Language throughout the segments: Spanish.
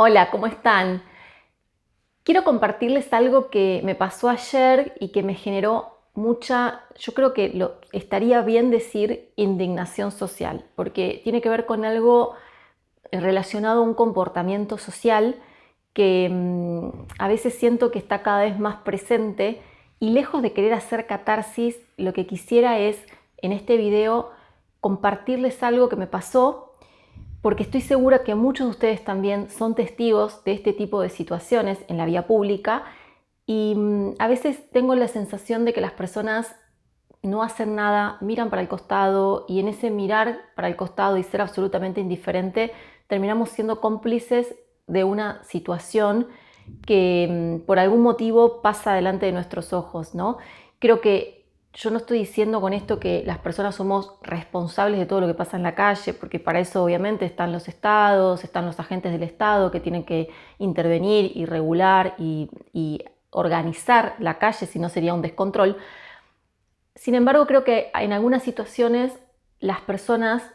Hola, ¿cómo están? Quiero compartirles algo que me pasó ayer y que me generó mucha, yo creo que estaría bien decir indignación social, porque tiene que ver con algo relacionado a un comportamiento social que a veces siento que está cada vez más presente y lejos de querer hacer catarsis, lo que quisiera es en este video compartirles algo que me pasó porque estoy segura que muchos de ustedes también son testigos de este tipo de situaciones en la vía pública y a veces tengo la sensación de que las personas no hacen nada, miran para el costado y en ese mirar para el costado y ser absolutamente indiferente terminamos siendo cómplices de una situación que por algún motivo pasa delante de nuestros ojos, ¿no? Creo que yo no estoy diciendo con esto que las personas somos responsables de todo lo que pasa en la calle, porque para eso obviamente están los estados, están los agentes del estado que tienen que intervenir y regular y organizar la calle, si no sería un descontrol. Sin embargo, creo que en algunas situaciones las personas,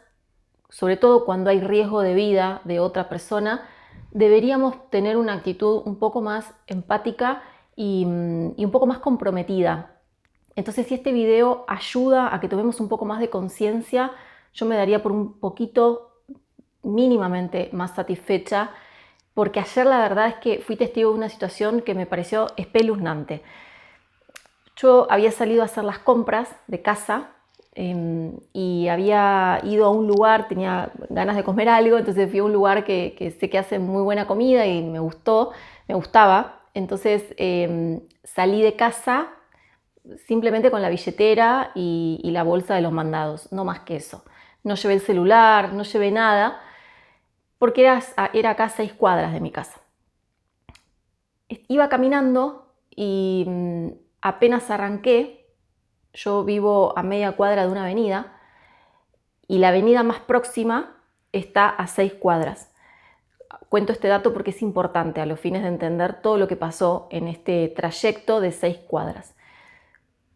sobre todo cuando hay riesgo de vida de otra persona, deberíamos tener una actitud un poco más empática y un poco más comprometida. Entonces, si este video ayuda a que tomemos un poco más de conciencia, yo me daría por un poquito mínimamente más satisfecha, porque ayer la verdad es que fui testigo de una situación que me pareció espeluznante. Yo había salido a hacer las compras de casa y había ido a un lugar, tenía ganas de comer algo, entonces fui a un lugar que sé que hace muy buena comida y me gustaba. Entonces salí de casa simplemente con la billetera y la bolsa de los mandados, no más que eso. No llevé el celular, no llevé nada, porque era acá a 6 cuadras de mi casa. Iba caminando y apenas arranqué, yo vivo a media cuadra de una avenida y la avenida más próxima está a 6 cuadras. Cuento este dato porque es importante a los fines de entender todo lo que pasó en este trayecto de 6 cuadras.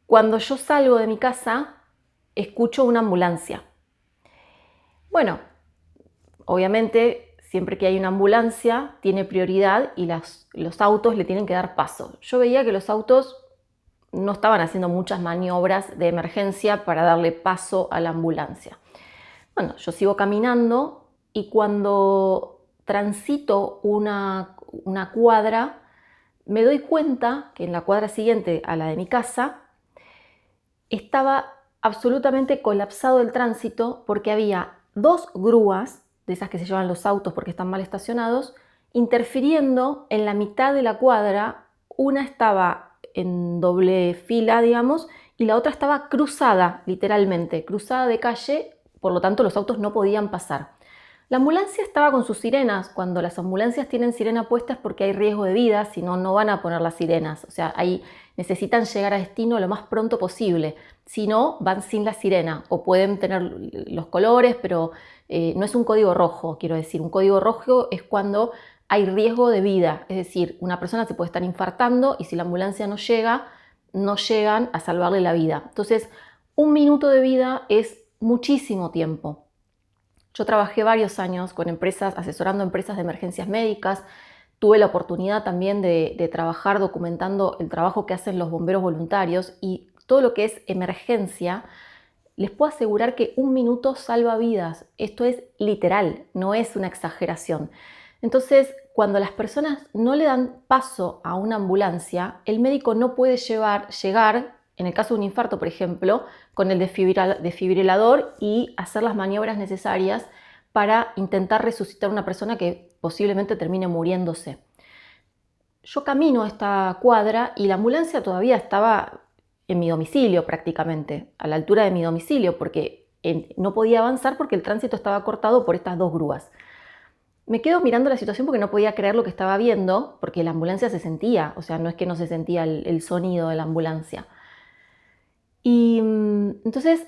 Cuando yo salgo de mi casa, escucho una ambulancia. Bueno, obviamente, siempre que hay una ambulancia, tiene prioridad y los autos le tienen que dar paso. Yo veía que los autos no estaban haciendo muchas maniobras de emergencia para darle paso a la ambulancia. Bueno, yo sigo caminando y cuando transito una cuadra, me doy cuenta que en la cuadra siguiente a la de mi casa estaba absolutamente colapsado el tránsito porque había 2 grúas, de esas que se llevan los autos porque están mal estacionados, interfiriendo en la mitad de la cuadra. Una estaba en doble fila, digamos, y la otra estaba cruzada, literalmente, cruzada de calle, por lo tanto los autos no podían pasar. La ambulancia estaba con sus sirenas. Cuando las ambulancias tienen sirena puesta es porque hay riesgo de vida, si no, no van a poner las sirenas. O sea, ahí necesitan llegar a destino lo más pronto posible. Si no, van sin la sirena o pueden tener los colores, pero no es un código rojo, quiero decir. Un código rojo es cuando hay riesgo de vida. Es decir, una persona se puede estar infartando y si la ambulancia no llega, no llegan a salvarle la vida. Entonces, 1 minuto de vida es muchísimo tiempo. Yo trabajé varios años con empresas, asesorando empresas de emergencias médicas. Tuve la oportunidad también de trabajar documentando el trabajo que hacen los bomberos voluntarios y todo lo que es emergencia. Les puedo asegurar que 1 minuto salva vidas. Esto es literal, no es una exageración. Entonces, cuando las personas no le dan paso a una ambulancia, el médico no puede llegar, en el caso de un infarto, por ejemplo, con el desfibrilador y hacer las maniobras necesarias para intentar resucitar a una persona que posiblemente termine muriéndose. Yo camino a esta cuadra y la ambulancia todavía estaba en mi domicilio prácticamente, a la altura de mi domicilio, porque no podía avanzar porque el tránsito estaba cortado por estas 2 grúas. Me quedo mirando la situación porque no podía creer lo que estaba viendo, porque la ambulancia se sentía, o sea, no es que no se sentía el sonido de la ambulancia. Y entonces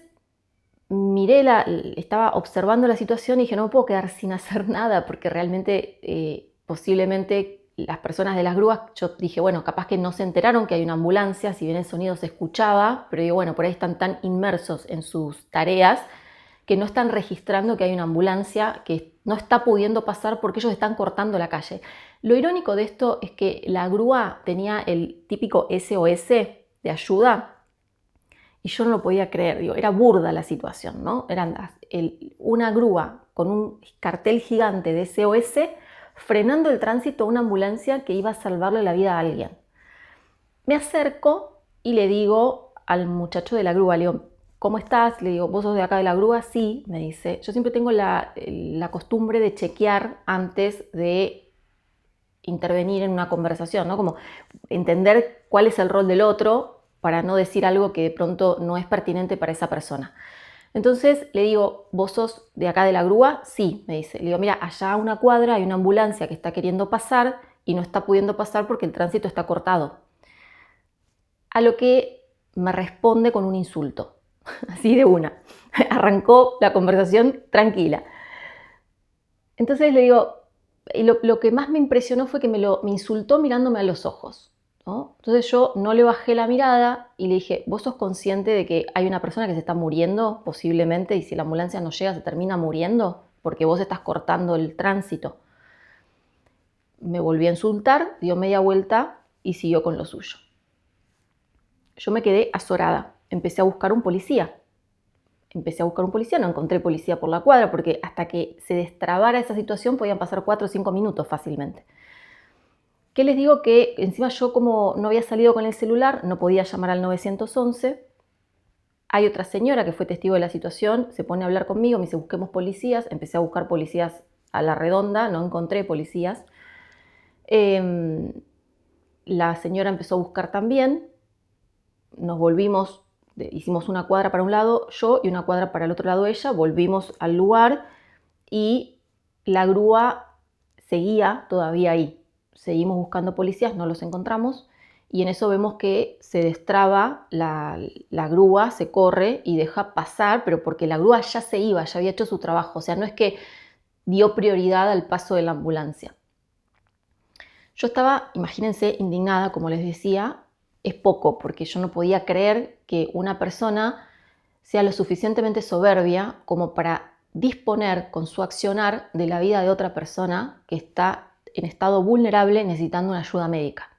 estaba observando la situación y dije, no me puedo quedar sin hacer nada, porque realmente posiblemente las personas de las grúas, yo dije, bueno, capaz que no se enteraron que hay una ambulancia, si bien el sonido se escuchaba, pero digo, bueno, por ahí están tan inmersos en sus tareas que no están registrando que hay una ambulancia que no está pudiendo pasar porque ellos están cortando la calle. Lo irónico de esto es que la grúa tenía el típico SOS de ayuda y yo no lo podía creer, digo, era burda la situación, ¿no? Era una grúa con un cartel gigante de SOS frenando el tránsito a una ambulancia que iba a salvarle la vida a alguien. Me acerco y le digo al muchacho de la grúa, le digo, ¿cómo estás? Le digo, ¿vos sos de acá de la grúa? Sí, me dice. Yo siempre tengo la costumbre de chequear antes de intervenir en una conversación, ¿no? Como entender cuál es el rol del otro para no decir algo que de pronto no es pertinente para esa persona. Entonces le digo, ¿vos sos de acá de la grúa? Sí, me dice. Le digo, mira, allá a una cuadra hay una ambulancia que está queriendo pasar y no está pudiendo pasar porque el tránsito está cortado. A lo que me responde con un insulto, así de una. Arrancó la conversación tranquila. Entonces le digo, lo que más me impresionó fue que me insultó mirándome a los ojos, ¿no? Entonces yo no le bajé la mirada y le dije, ¿vos sos consciente de que hay una persona que se está muriendo posiblemente y si la ambulancia no llega se termina muriendo porque vos estás cortando el tránsito? Me volví a insultar, dio media vuelta y siguió con lo suyo. Yo me quedé azorada, empecé a buscar un policía. No encontré policía por la cuadra porque hasta que se destrabara esa situación podían pasar 4 o 5 minutos fácilmente. ¿Qué les digo? Que encima yo como no había salido con el celular, no podía llamar al 911. Hay otra señora que fue testigo de la situación, se pone a hablar conmigo, me dice busquemos policías, empecé a buscar policías a la redonda, no encontré policías. La señora empezó a buscar también, nos volvimos, hicimos una cuadra para un lado yo y una cuadra para el otro lado ella, volvimos al lugar y la grúa seguía todavía ahí. Seguimos buscando policías, no los encontramos y en eso vemos que se destraba la grúa, se corre y deja pasar, pero porque la grúa ya se iba, ya había hecho su trabajo, o sea, no es que dio prioridad al paso de la ambulancia. Yo estaba, imagínense, indignada, como les decía, es poco, porque yo no podía creer que una persona sea lo suficientemente soberbia como para disponer con su accionar de la vida de otra persona que está en estado vulnerable necesitando una ayuda médica.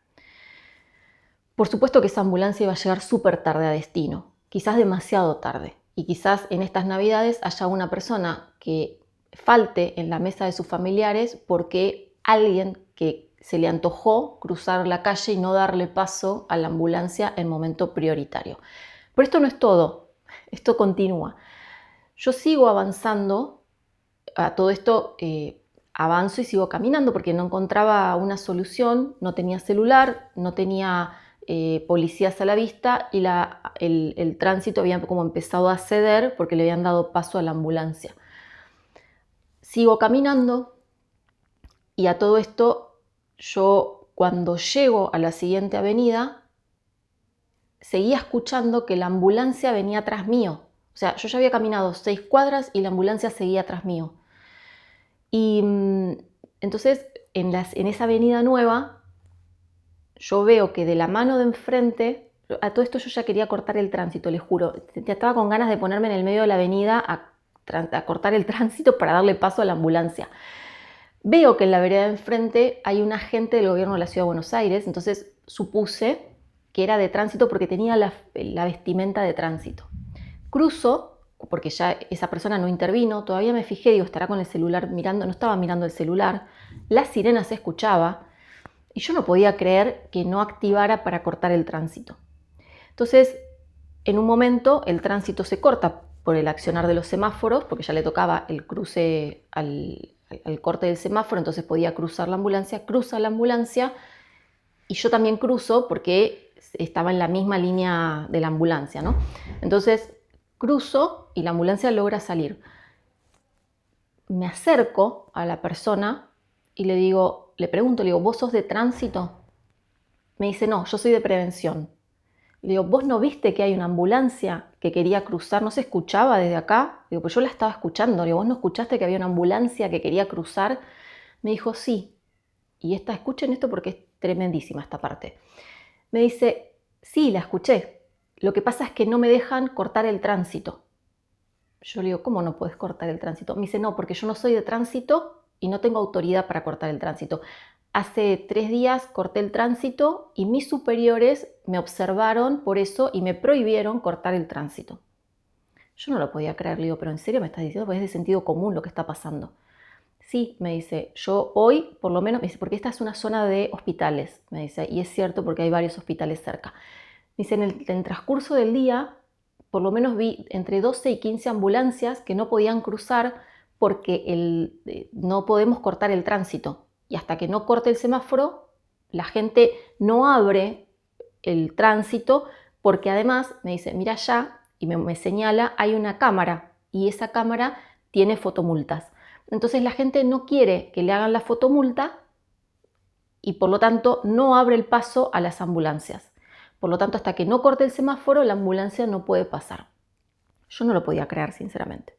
Por supuesto que esa ambulancia iba a llegar súper tarde a destino, quizás demasiado tarde, y quizás en estas navidades haya una persona que falte en la mesa de sus familiares porque alguien que se le antojó cruzar la calle y no darle paso a la ambulancia en momento prioritario. Pero esto no es todo, esto continúa. Yo sigo avanzando, a todo esto avanzo y sigo caminando porque no encontraba una solución, no tenía celular, no tenía policías a la vista y el tránsito había como empezado a ceder porque le habían dado paso a la ambulancia. Sigo caminando y a todo esto yo cuando llego a la siguiente avenida seguía escuchando que la ambulancia venía tras mío. O sea, yo ya había caminado 6 cuadras y la ambulancia seguía tras mío. Y entonces en esa avenida nueva yo veo que de la mano de enfrente, a todo esto yo ya quería cortar el tránsito, les juro. Ya estaba con ganas de ponerme en el medio de la avenida a cortar el tránsito para darle paso a la ambulancia. Veo que en la vereda de enfrente hay un agente del gobierno de la Ciudad de Buenos Aires, entonces supuse que era de tránsito porque tenía la vestimenta de tránsito. Cruzo, porque ya esa persona no intervino, todavía me fijé, digo, estará con el celular mirando, no estaba mirando el celular, la sirena se escuchaba y yo no podía creer que no activara para cortar el tránsito. Entonces, en un momento el tránsito se corta por el accionar de los semáforos, porque ya le tocaba el cruce al corte del semáforo, entonces podía cruzar la ambulancia, cruza la ambulancia y yo también cruzo porque estaba en la misma línea de la ambulancia, ¿no? Entonces cruzo y la ambulancia logra salir. Me acerco a la persona y le pregunto, ¿vos sos de tránsito? Me dice, no, yo soy de prevención. Le digo, ¿vos no viste que hay una ambulancia que quería cruzar? ¿No se escuchaba desde acá? Le digo, pues yo la estaba escuchando. Le digo, ¿vos no escuchaste que había una ambulancia que quería cruzar? Me dijo, sí. Y escuchen esto porque es tremendísima esta parte. Me dice, sí, la escuché. Lo que pasa es que no me dejan cortar el tránsito. Yo le digo, ¿cómo no puedes cortar el tránsito? Me dice, no, porque yo no soy de tránsito y no tengo autoridad para cortar el tránsito. Hace 3 días corté el tránsito y mis superiores me observaron por eso y me prohibieron cortar el tránsito. Yo no lo podía creer, le digo, pero ¿en serio me estás diciendo? Pues es de sentido común lo que está pasando. Sí, me dice, yo hoy por lo menos, me dice, porque esta es una zona de hospitales, me dice, y es cierto porque hay varios hospitales cerca. Me dice, en el transcurso del día, por lo menos vi entre 12 y 15 ambulancias que no podían cruzar porque no podemos cortar el tránsito. Y hasta que no corte el semáforo, la gente no abre el tránsito porque además me dice, mira allá, y me señala, hay una cámara y esa cámara tiene fotomultas. Entonces la gente no quiere que le hagan la fotomulta y por lo tanto no abre el paso a las ambulancias. Por lo tanto, hasta que no corte el semáforo, la ambulancia no puede pasar. Yo no lo podía creer, sinceramente.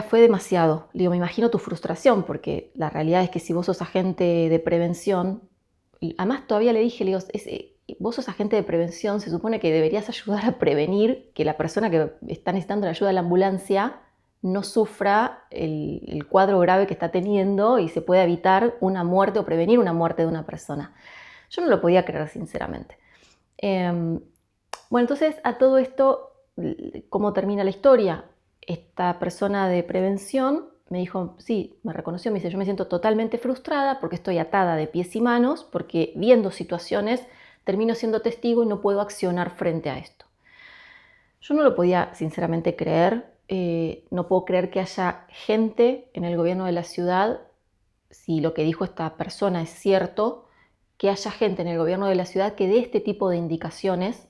Fue demasiado. Le digo, me imagino tu frustración, porque la realidad es que si vos sos agente de prevención, además todavía le dije, le digo, vos sos agente de prevención, se supone que deberías ayudar a prevenir que la persona que está necesitando la ayuda de la ambulancia no sufra el cuadro grave que está teniendo y se pueda evitar una muerte o prevenir una muerte de una persona. Yo no lo podía creer, sinceramente. Bueno, entonces a todo esto, ¿cómo termina la historia? Esta persona de prevención me dijo, sí, me reconoció, me dice, yo me siento totalmente frustrada porque estoy atada de pies y manos, porque viendo situaciones termino siendo testigo y no puedo accionar frente a esto. Yo no lo podía sinceramente creer, no puedo creer que haya gente en el gobierno de la ciudad, si lo que dijo esta persona es cierto, que haya gente en el gobierno de la ciudad que dé este tipo de indicaciones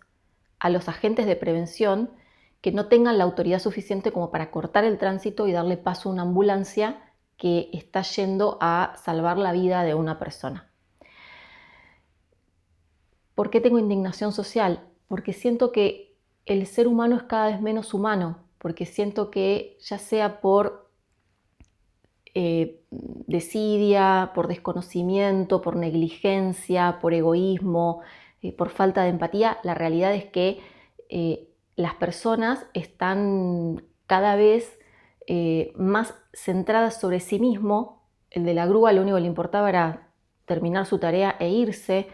a los agentes de prevención que no tengan la autoridad suficiente como para cortar el tránsito y darle paso a una ambulancia que está yendo a salvar la vida de una persona. ¿Por qué tengo indignación social? Porque siento que el ser humano es cada vez menos humano, porque siento que ya sea por desidia, por desconocimiento, por negligencia, por egoísmo, por falta de empatía, la realidad es que las personas están cada vez más centradas sobre sí mismo. El de la grúa lo único que le importaba era terminar su tarea e irse.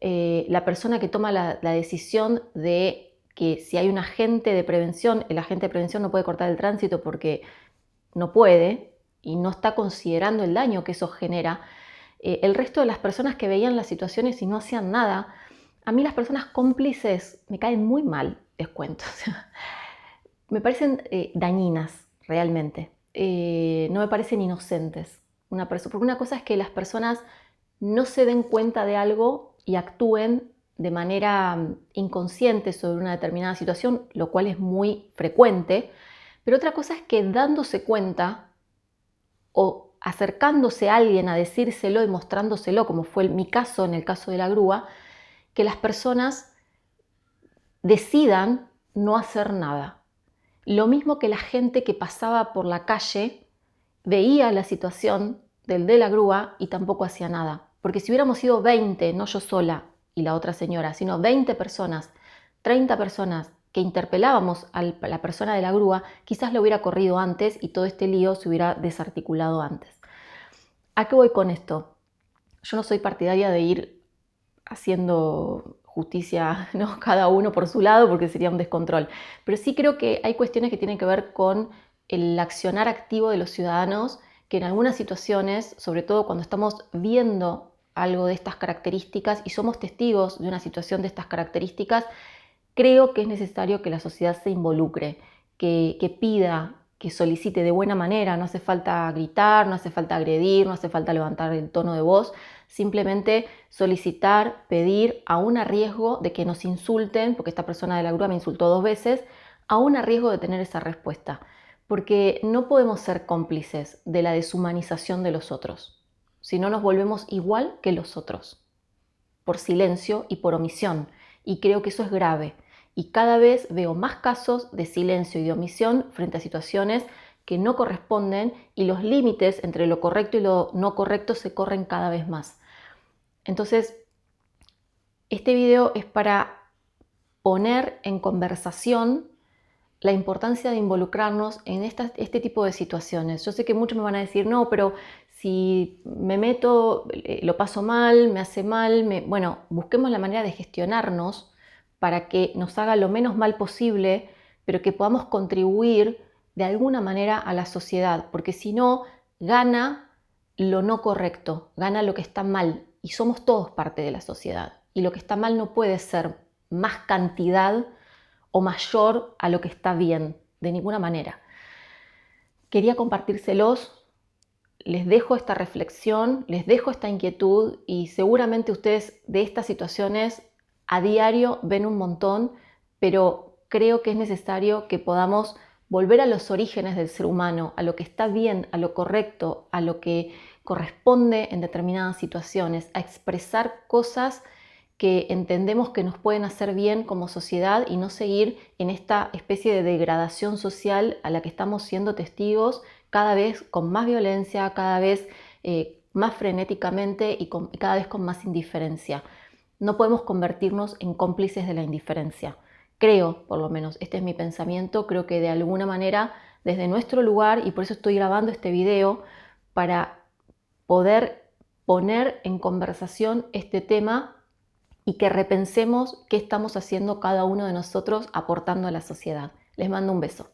La persona que toma la decisión de que si hay un agente de prevención, el agente de prevención no puede cortar el tránsito porque no puede y no está considerando el daño que eso genera. El resto de las personas que veían las situaciones y no hacían nada, a mí las personas cómplices me caen muy mal, les cuento. O sea, me parecen dañinas realmente, no me parecen inocentes. Porque una cosa es que las personas no se den cuenta de algo y actúen de manera inconsciente sobre una determinada situación, lo cual es muy frecuente, pero otra cosa es que dándose cuenta o acercándose a alguien a decírselo y mostrándoselo, como fue mi caso en el caso de la grúa, que las personas decidan no hacer nada. Lo mismo que la gente que pasaba por la calle veía la situación del de la grúa y tampoco hacía nada. Porque si hubiéramos sido 20, no yo sola y la otra señora, sino 20 personas, 30 personas que interpelábamos a la persona de la grúa, quizás lo hubiera corrido antes y todo este lío se hubiera desarticulado antes. ¿A qué voy con esto? Yo no soy partidaria de ir haciendo justicia, ¿no? Cada uno por su lado, porque sería un descontrol. Pero sí creo que hay cuestiones que tienen que ver con el accionar activo de los ciudadanos, que en algunas situaciones, sobre todo cuando estamos viendo algo de estas características y somos testigos de una situación de estas características, creo que es necesario que la sociedad se involucre, que pida, que solicite de buena manera. No hace falta gritar, no hace falta agredir, no hace falta levantar el tono de voz, simplemente solicitar, pedir, aún a riesgo de que nos insulten, porque esta persona de la grúa me insultó 2 veces, aún a riesgo de tener esa respuesta, porque no podemos ser cómplices de la deshumanización de los otros, si no nos volvemos igual que los otros, por silencio y por omisión, y creo que eso es grave. Y cada vez veo más casos de silencio y de omisión frente a situaciones que no corresponden y los límites entre lo correcto y lo no correcto se corren cada vez más. Entonces, este video es para poner en conversación la importancia de involucrarnos en este tipo de situaciones. Yo sé que muchos me van a decir, no, pero si me meto, lo paso mal, me hace mal. Bueno, busquemos la manera de gestionarnos para que nos haga lo menos mal posible, pero que podamos contribuir de alguna manera a la sociedad, porque si no, gana lo no correcto, gana lo que está mal, y somos todos parte de la sociedad. Y lo que está mal no puede ser más cantidad o mayor a lo que está bien, de ninguna manera. Quería compartírselos, les dejo esta reflexión, les dejo esta inquietud, y seguramente ustedes de estas situaciones a diario ven un montón, pero creo que es necesario que podamos volver a los orígenes del ser humano, a lo que está bien, a lo correcto, a lo que corresponde en determinadas situaciones, a expresar cosas que entendemos que nos pueden hacer bien como sociedad, y no seguir en esta especie de degradación social a la que estamos siendo testigos, cada vez con más violencia, cada vez más frenéticamente, y cada vez con más indiferencia. No podemos convertirnos en cómplices de la indiferencia. Creo, por lo menos, este es mi pensamiento, creo que de alguna manera, desde nuestro lugar, y por eso estoy grabando este video, para poder poner en conversación este tema y que repensemos qué estamos haciendo cada uno de nosotros aportando a la sociedad. Les mando un beso.